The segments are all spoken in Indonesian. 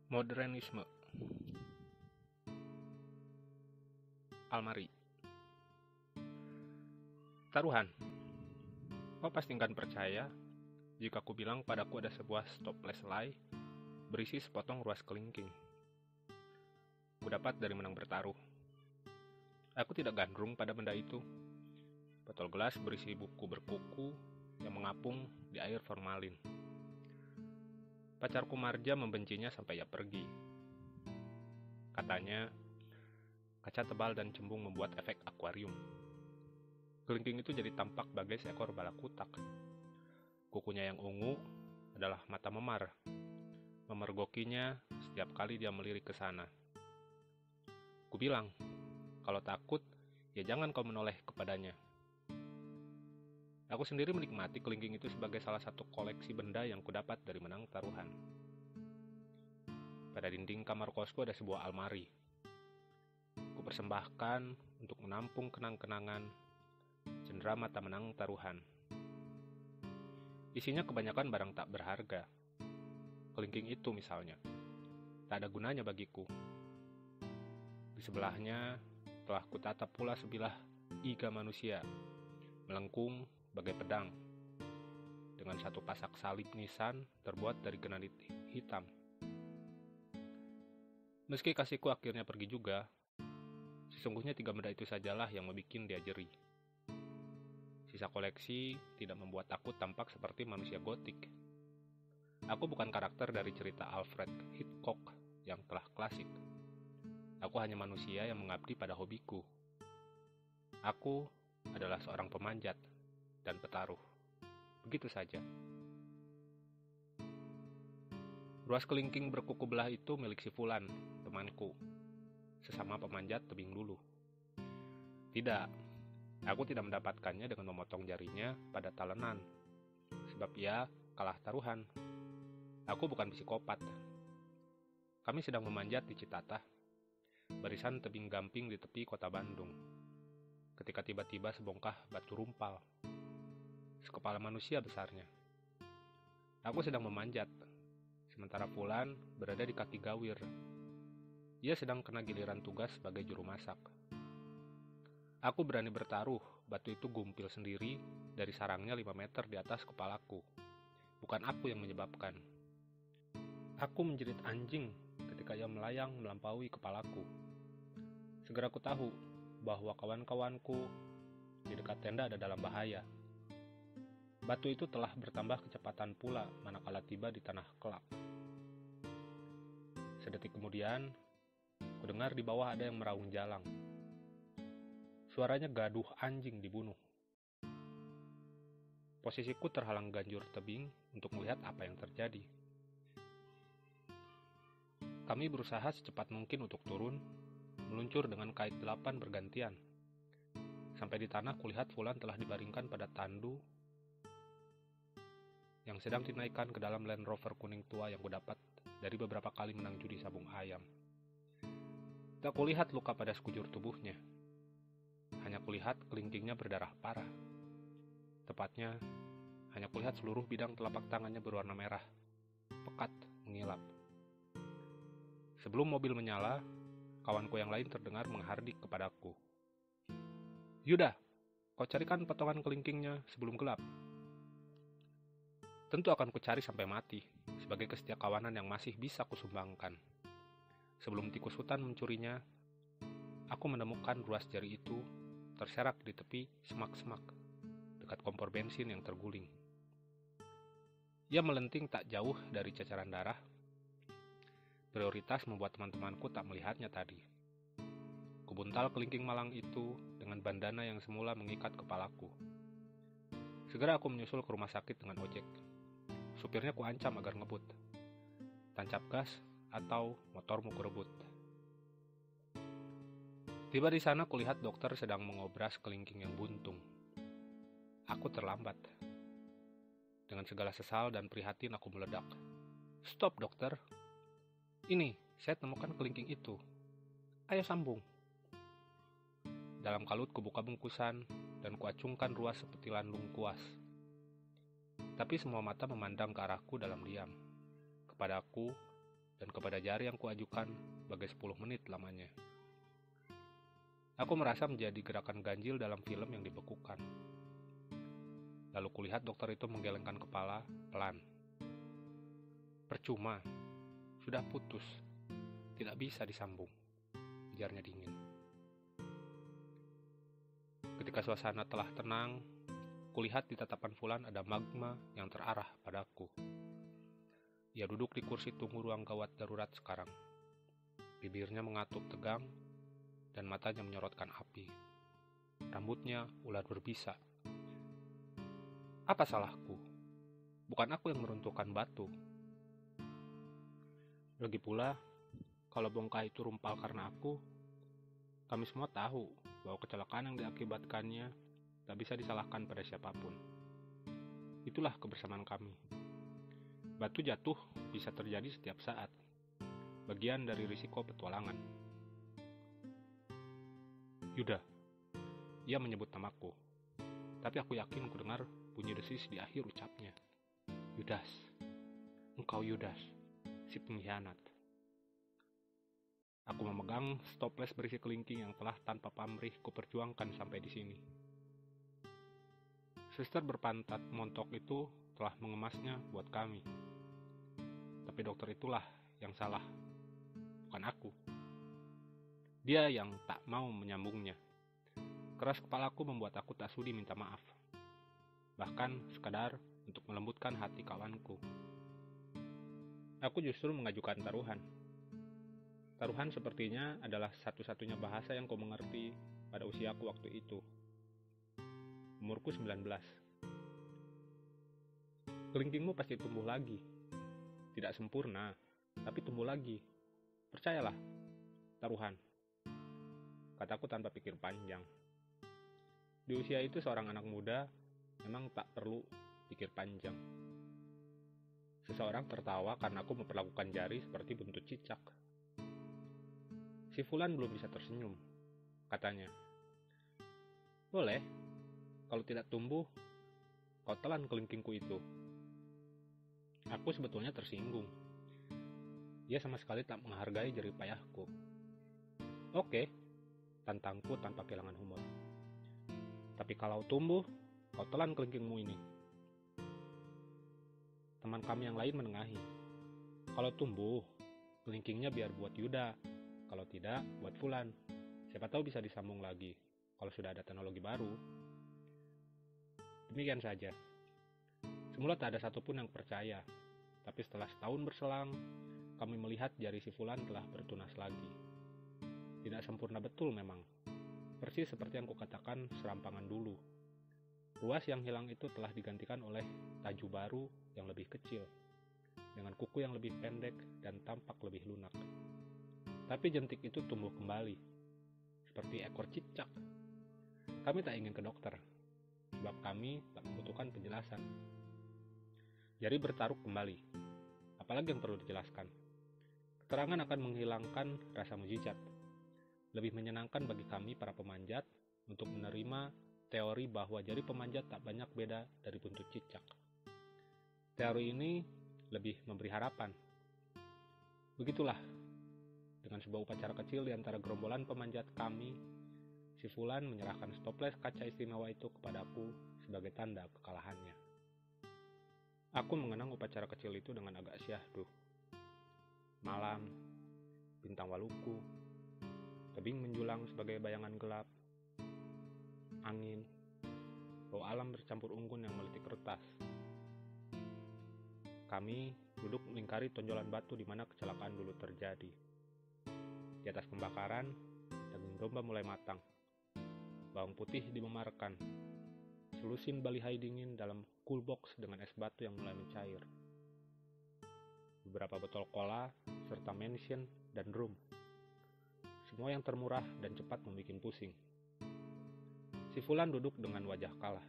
Modernisme. Almari. Taruhan. Kau pasti akan percaya jika aku bilang padaku ada sebuah stopless selai berisi sepotong ruas kelingking. Kudapat dari menang bertaruh. Aku tidak gandrung pada benda itu. Botol gelas berisi buku berkuku yang mengapung di air formalin. Pacarku Marja membencinya sampai ia pergi. Katanya, kaca tebal dan cembung membuat efek akuarium. Kelingking itu jadi tampak bagai seekor balakutak. Kukunya yang ungu adalah mata memar. Memergokinya setiap kali dia melirik ke sana. Kubilang, kalau takut, ya jangan kau menoleh kepadanya. Aku sendiri menikmati kelingking itu sebagai salah satu koleksi benda yang kudapat dari menang taruhan. Pada dinding kamar kosku ada sebuah almari. Kupersembahkan untuk menampung kenang-kenangan cendera mata menang taruhan. Isinya kebanyakan barang tak berharga. Kelingking itu misalnya, tak ada gunanya bagiku. Di sebelahnya telah kutata pula sebilah iga manusia, melengkung bagai pedang, dengan satu pasak salib nisan terbuat dari granit hitam. Meski kasihku akhirnya pergi juga, sesungguhnya 3 benda itu sajalah yang membuat dia jeri. Sisa koleksi tidak membuat aku tampak seperti manusia gotik. Aku bukan karakter dari cerita Alfred Hitchcock yang telah klasik. Aku hanya manusia yang mengabdi pada hobiku. Aku adalah seorang pemanjat dan petaruh. Begitu saja. Ruas kelingking berkuku belah itu milik si Fulan, temanku, sesama pemanjat tebing dulu. Tidak, aku tidak mendapatkannya dengan memotong jarinya pada talenan, sebab ia kalah taruhan. Aku bukan psikopat. Kami sedang memanjat di Citatah, barisan tebing gamping di tepi kota Bandung, ketika tiba-tiba sebongkah batu rumpal, sekepala manusia besarnya. Aku sedang memanjat, sementara Fulan berada di kaki gawir. Ia sedang kena giliran tugas sebagai juru masak. Aku berani bertaruh, batu itu gumpil sendiri dari sarangnya 5 meter di atas kepalaku. Bukan aku yang menyebabkan. Aku menjerit anjing ketika ia melayang melampaui kepalaku. Segera aku tahu bahwa kawan-kawanku di dekat tenda ada dalam bahaya. Batu itu telah bertambah kecepatan pula manakala tiba di tanah kelak. Sedetik kemudian, kudengar di bawah ada yang meraung jalang. Suaranya gaduh anjing dibunuh. Posisiku terhalang ganjur tebing untuk melihat apa yang terjadi. Kami berusaha secepat mungkin untuk turun, meluncur dengan kait 8 bergantian. Sampai di tanah kulihat Fulan telah dibaringkan pada tandu yang sedang dinaikkan ke dalam Land Rover kuning tua yang kudapat dari beberapa kali menang judi sabung ayam. Tak kulihat luka pada sekujur tubuhnya. Hanya kulihat kelingkingnya berdarah parah. Tepatnya, hanya kulihat seluruh bidang telapak tangannya berwarna merah, pekat, mengilap. Sebelum mobil menyala, kawanku yang lain terdengar menghardik kepadaku. Yuda, kau carikan potongan kelingkingnya sebelum gelap. Tentu akan kucari sampai mati, sebagai kesetiakawanan yang masih bisa kusumbangkan. Sebelum tikus hutan mencurinya, aku menemukan ruas jari itu terserak di tepi semak-semak, dekat kompor bensin yang terguling. Ia melenting tak jauh dari ceceran darah. Prioritas membuat teman-temanku tak melihatnya tadi. Kubuntal kelingking malang itu dengan bandana yang semula mengikat kepalaku. Segera aku menyusul ke rumah sakit dengan ojek. Supirnya kuancam agar ngebut. Tancap gas atau motormu kurebut. Tiba di sana kulihat dokter sedang mengobras kelingking yang buntung. Aku terlambat. Dengan segala sesal dan prihatin aku meledak. Stop dokter. Ini, saya temukan kelingking itu. Ayo sambung. Dalam kalut kubuka bungkusan dan kuacungkan ruas sepetilan lungkuas. Tapi semua mata memandang ke arahku dalam diam. Kepadaku, dan kepada jari yang kuajukan bagai 10 menit lamanya. Aku merasa menjadi gerakan ganjil dalam film yang dibekukan. Lalu kulihat dokter itu menggelengkan kepala pelan. Percuma, sudah putus, tidak bisa disambung, ujarnya dingin. Ketika suasana telah tenang, kulihat di tatapan Fulan ada magma yang terarah padaku. Ia duduk di kursi tunggu ruang gawat darurat sekarang. Bibirnya mengatup tegang dan matanya menyorotkan api. Rambutnya ular berbisa. Apa salahku? Bukan aku yang meruntuhkan batu. Lagi pula, kalau bongkah itu rumpal karena aku, kami semua tahu bahwa kecelakaan yang diakibatkannya tak bisa disalahkan pada siapapun. Itulah kebersamaan kami. Batu jatuh bisa terjadi setiap saat, bagian dari risiko petualangan. Yuda, ia menyebut namaku, tapi aku yakin ku dengar bunyi desis di akhir ucapnya. Yudas, engkau Yudas, si pengkhianat. Aku memegang stoples berisi kelingking yang telah tanpa pamrih kuperjuangkan sampai di sini. Suster berpantat montok itu telah mengemasnya buat kami. Tapi dokter itulah yang salah, bukan aku. Dia yang tak mau menyambungnya. Keras kepalaku membuat aku tak sudi minta maaf. Bahkan sekadar untuk melembutkan hati kawanku. Aku justru mengajukan taruhan. Taruhan sepertinya adalah satu-satunya bahasa yang kau mengerti pada usiaku waktu itu. Umurku 19. Kelingkingmu pasti tumbuh lagi. Tidak sempurna, tapi tumbuh lagi. Percayalah, taruhan. Kataku tanpa pikir panjang. Di usia itu seorang anak muda memang tak perlu pikir panjang. Seseorang tertawa karena aku memperlakukan jari seperti buntut cicak. Si Fulan belum bisa tersenyum, katanya. Boleh, kalau tidak tumbuh, kau telan kelingkingku itu. Aku sebetulnya tersinggung. Dia sama sekali tak menghargai jerih payahku. Oke, tantangku tanpa kehilangan humor. Tapi kalau tumbuh, kau telan kelingkingmu ini. Teman kami yang lain menengahi. Kalau tumbuh, kelingkingnya biar buat Yuda. Kalau tidak, buat Fulan. Siapa tahu bisa disambung lagi kalau sudah ada teknologi baru. Demikian saja. Semula tak ada satupun yang percaya. Tapi setelah setahun berselang, kami melihat jari si Fulan telah bertunas lagi. Tidak sempurna betul memang. Persis seperti yang kukatakan serampangan dulu. Ruas yang hilang itu telah digantikan oleh taju baru yang lebih kecil, dengan kuku yang lebih pendek dan tampak lebih lunak. Tapi jentik itu tumbuh kembali, seperti ekor cicak. Kami tak ingin ke dokter, sebab kami tak membutuhkan penjelasan. Jari bertaruk kembali, apalagi yang perlu dijelaskan. Keterangan akan menghilangkan rasa mujizat. Lebih menyenangkan bagi kami para pemanjat untuk menerima teori bahwa jari pemanjat tak banyak beda dari buntut cicak. Teori ini lebih memberi harapan. Begitulah, dengan sebuah upacara kecil di antara gerombolan pemanjat kami, si Fulan menyerahkan stoples kaca istimewa itu kepadaku sebagai tanda kekalahannya. Aku mengenang upacara kecil itu dengan agak syahdu. Malam, bintang waluku, tebing menjulang sebagai bayangan gelap, angin, bau alam bercampur unggun yang melitik kertas. Kami duduk melingkari tonjolan batu di mana kecelakaan dulu terjadi. Di atas pembakaran, daging domba mulai matang. Bawang putih dimemarkan. Selusin balihai dingin dalam cool box dengan es batu yang mulai mencair. Beberapa botol cola, serta mention dan rum. Semua yang termurah dan cepat membuat pusing. Si Fulan duduk dengan wajah kalah.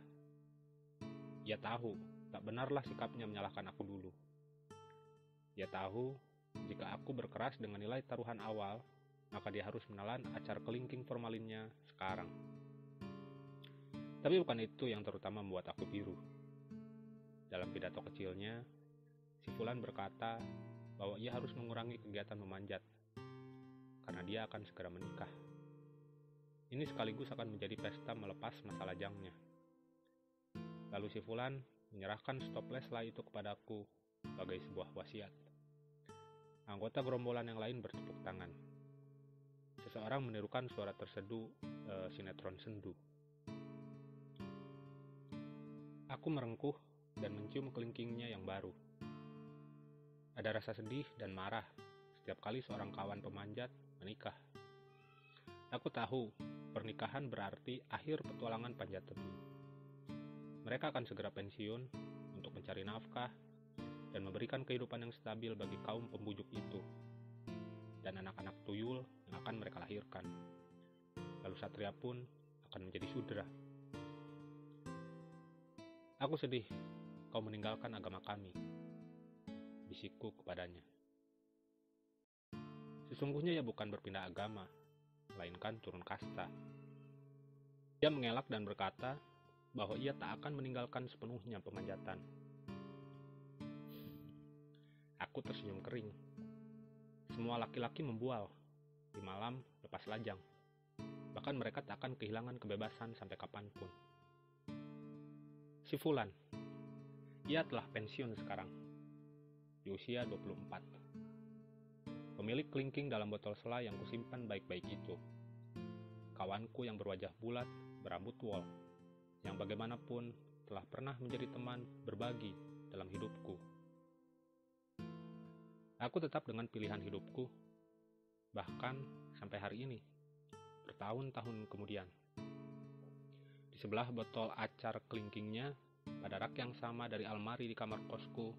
Ia tahu, tak benarlah sikapnya menyalahkan aku dulu. Ia tahu, jika aku berkeras dengan nilai taruhan awal, maka dia harus menelan acar kelingking formalinnya sekarang. Tapi bukan itu yang terutama membuat aku biru. Dalam pidato kecilnya, si Fulan berkata bahwa ia harus mengurangi kegiatan memanjat, karena dia akan segera menikah. Ini sekaligus akan menjadi pesta melepas masa lajangnya. Lalu si Fulan menyerahkan stopwatch itu kepadaku sebagai sebuah wasiat. Anggota gerombolan yang lain bertepuk tangan. Seseorang menirukan suara terseduh sinetron sendu. Aku merengkuh dan mencium kelingkingnya yang baru. Ada rasa sedih dan marah setiap kali seorang kawan pemanjat menikah. Aku tahu pernikahan berarti akhir petualangan panjat tebing. Mereka akan segera pensiun untuk mencari nafkah dan memberikan kehidupan yang stabil bagi kaum pembujuk itu dan anak-anak tuyul yang akan mereka lahirkan. Lalu Satria pun akan menjadi Sudra. Aku sedih kau meninggalkan agama kami, bisikku kepadanya. Sesungguhnya ia bukan berpindah agama, melainkan turun kasta. Ia mengelak dan berkata bahwa ia tak akan meninggalkan sepenuhnya pemanjatan. Aku tersenyum kering. Semua laki-laki membual di malam lepas lajang. Bahkan mereka tak akan kehilangan kebebasan sampai kapanpun. Si Fulan, ia telah pensiun sekarang, di usia 24. Pemilik kelingking dalam botol selai yang kusimpan baik-baik itu. Kawanku yang berwajah bulat, berambut wol, yang bagaimanapun telah pernah menjadi teman berbagi dalam hidupku. Aku tetap dengan pilihan hidupku, bahkan sampai hari ini, bertahun-tahun kemudian. Di sebelah botol acar kelingkingnya, pada rak yang sama dari almari di kamar kosku,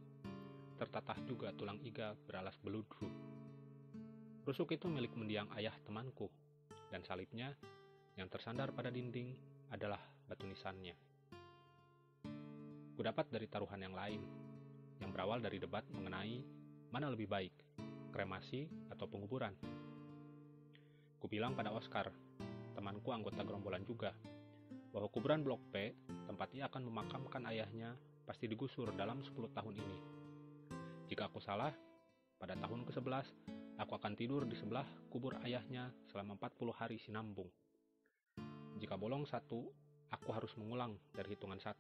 tertatah juga tulang iga beralas beludru. Rusuk itu milik mendiang ayah temanku, dan salibnya yang tersandar pada dinding adalah batu nisannya. Kudapat dari taruhan yang lain, yang berawal dari debat mengenai mana lebih baik, kremasi atau penguburan. Kubilang pada Oscar, temanku anggota gerombolan juga, bahwa kuburan Blok P, tempat ia akan memakamkan ayahnya, pasti digusur dalam 10 tahun ini. Jika aku salah, pada tahun ke-11, aku akan tidur di sebelah kubur ayahnya selama 40 hari sinambung. Jika bolong 1, aku harus mengulang dari hitungan 1.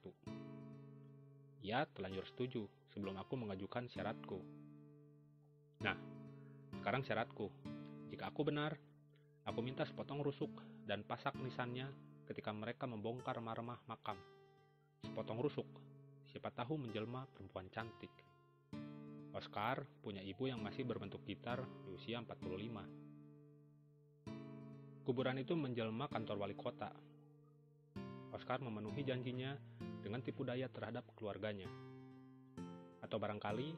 Ia telanjur setuju sebelum aku mengajukan syaratku. Nah, sekarang syaratku. Jika aku benar, aku minta sepotong rusuk dan pasak nisannya ketika mereka membongkar marmah makam. Sepotong rusuk, siapa tahu menjelma perempuan cantik. Oscar punya ibu yang masih berbentuk gitar di usia 45. Kuburan itu menjelma kantor wali kota. Oscar memenuhi janjinya dengan tipu daya terhadap keluarganya. Atau barangkali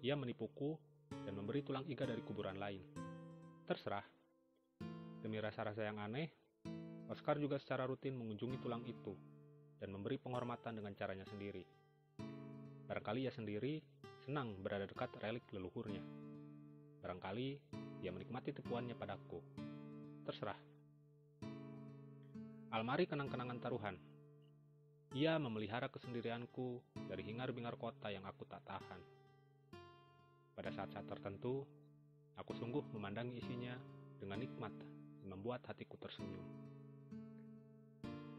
ia menipuku dan memberi tulang iga dari kuburan lain. Terserah. Demi rasa-rasa yang aneh, Oscar juga secara rutin mengunjungi tulang itu dan memberi penghormatan dengan caranya sendiri. Barangkali ia sendiri senang berada dekat relik leluhurnya. Barangkali ia menikmati tipuannya padaku. Terserah. Almari kenang-kenangan taruhan. Ia memelihara kesendirianku dari hingar-bingar kota yang aku tak tahan. Pada saat-saat tertentu, aku sungguh memandangi isinya dengan nikmat yang membuat hatiku tersenyum.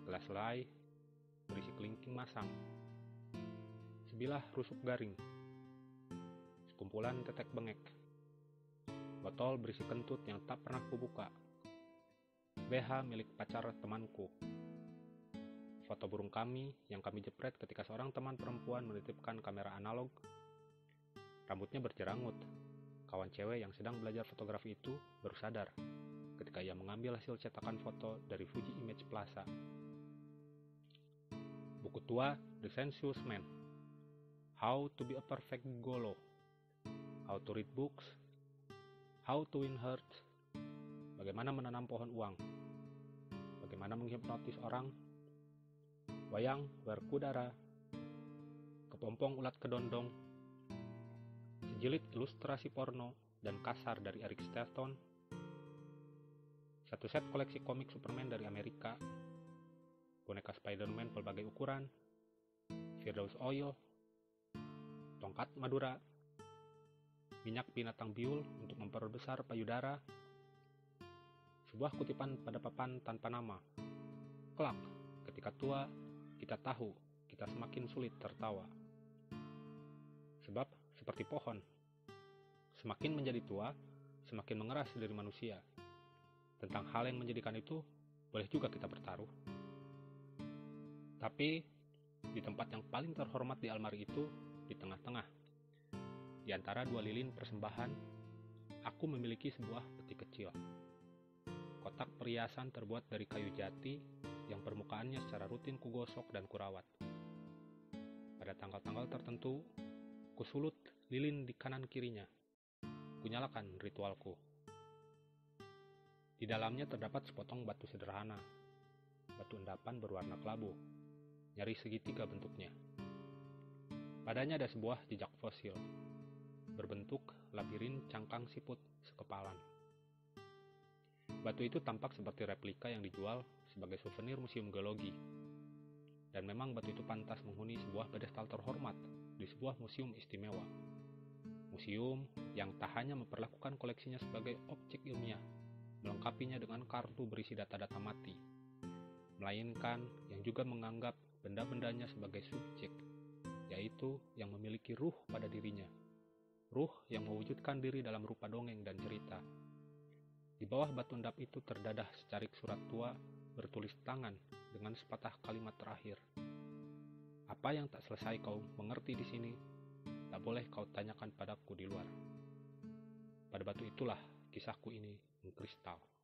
Gelas selai berisi kelingking masam, sebilah rusuk garing, sekumpulan tetek bengek, botol berisi kentut yang tak pernah kubuka, BH milik pacar temanku, foto burung kami yang kami jepret ketika seorang teman perempuan menitipkan kamera analog. Rambutnya berjerangut. Kawan cewek yang sedang belajar fotografi itu baru sadar ketika ia mengambil hasil cetakan foto dari Fuji Image Plaza. Buku tua The Sensuous Man, How to be a Perfect Golo, How to Read Books, How to Win Hearts, Bagaimana Menanam Pohon Uang, Bagaimana Menghipnotis Orang, Wayang Werkudara, Kepompong Ulat Kedondong, Jilid ilustrasi porno dan kasar dari Eric Stapleton, satu set koleksi komik Superman dari Amerika, boneka Spider-Man berbagai ukuran, Firdaus Oil, tongkat Madura, minyak binatang biul untuk memperbesar payudara, sebuah kutipan pada papan tanpa nama. Kelak, ketika tua, kita tahu kita semakin sulit tertawa. Sebab, seperti pohon, semakin menjadi tua, semakin mengeras dari manusia. Tentang hal yang menjadikan itu, boleh juga kita bertaruh. Tapi, di tempat yang paling terhormat di almari itu, di tengah-tengah, di antara dua lilin persembahan, aku memiliki sebuah peti kecil. Kotak perhiasan terbuat dari kayu jati yang permukaannya secara rutin kugosok dan kurawat. Pada tanggal-tanggal tertentu, kusulut lilin di kanan kirinya. Kunyalakan ritualku. Di dalamnya terdapat sepotong batu sederhana, batu endapan berwarna kelabu, nyaris segitiga bentuknya. Padanya ada sebuah jejak fosil, berbentuk labirin cangkang siput sekepalan. Batu itu tampak seperti replika yang dijual sebagai souvenir museum geologi. Dan memang batu itu pantas menghuni sebuah pedestal terhormat di sebuah museum istimewa. Museum yang tak hanya memperlakukan koleksinya sebagai objek ilmiah, melengkapinya dengan kartu berisi data-data mati, melainkan yang juga menganggap benda-bendanya sebagai subjek, yaitu yang memiliki ruh pada dirinya, ruh yang mewujudkan diri dalam rupa dongeng dan cerita. Di bawah batu endap itu terdadah secarik surat tua bertulis tangan dengan sepatah kalimat terakhir. Apa yang tak selesai kau mengerti di sini, tak boleh kau tanyakan padaku di luar. Pada batu itulah kisahku ini mengkristal.